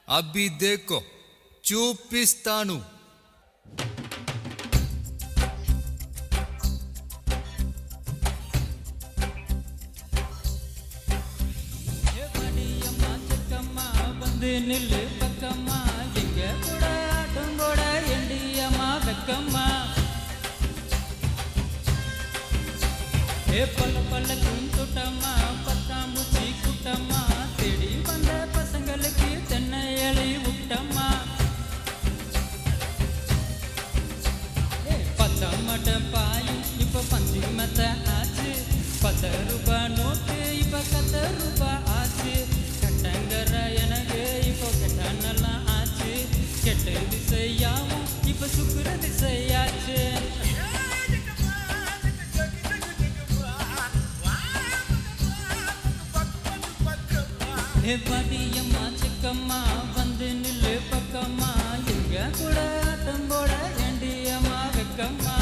అభి దేకో చూపిస్తాను. நில்லு பக்கம்மா எங்க கூட ஆட்டம் கூட எண்டியம்மா வெக்கம்மா பல்ல பல்ல குண்டுட்டம்மா பத்தாம்பூச்சி குட்டம்மா தேடி வந்த பசங்களுக்கு தென்னை இலை விட்டம்மா பத்தாம் மட்டம் பாயும் இப்ப பந்தி மத்த ஆச்சு 10 ரூபாய் நோட்டு இப்ப 10 ரூபாய் ஆச்சு கட்டங்கர எனக்கு இப்போ கெட்டானெல்லாம் ஆச்சு கெட்ட திசையாவும் இப்ப சுக்குற திசையாச்சு பாட்டியம்மா சிக்கம்மா வந்து நில்லு பக்கம்மா எங்க கூட ஆட்டம் போட வேண்டியம்மா வெக்கம்மா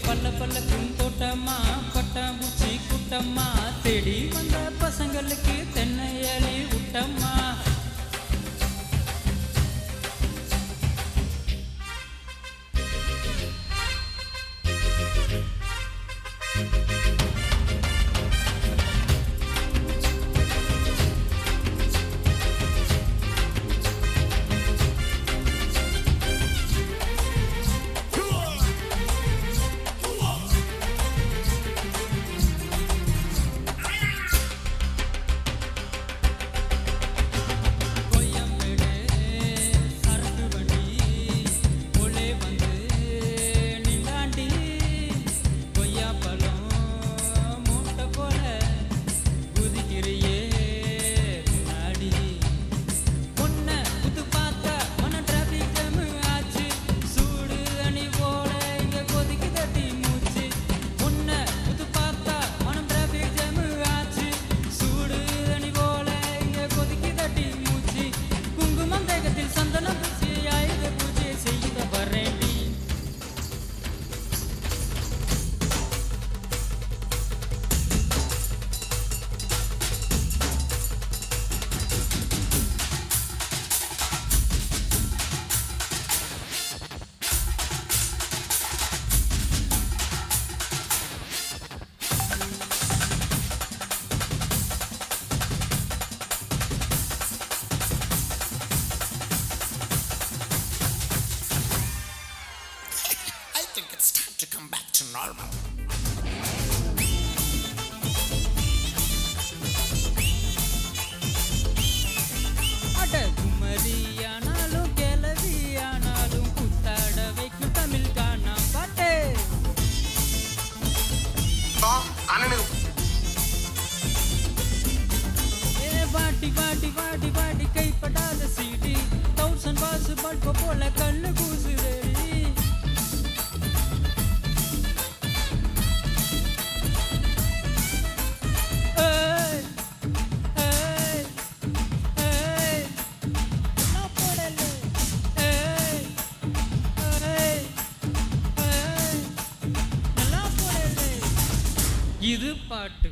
பல்ல பல்ல குந்தோட்டம்மா பட்டாம்பூச்சி குட்டம்மா தேடி வந்த பசங்களுக்கு தென்னை இலை விட்டம்மா Normal. அட குமரியானாலும் கிளவியானாலும் புத்தாட வைக்கும் தமிழ் காணா பாட்டே பாட்டி பாட்டி பாட்டி பாட்டி கைப்படாத சீடி 1000 வாசு பல்ப போல கண்ணு கூசுதேடி இது பாட்டு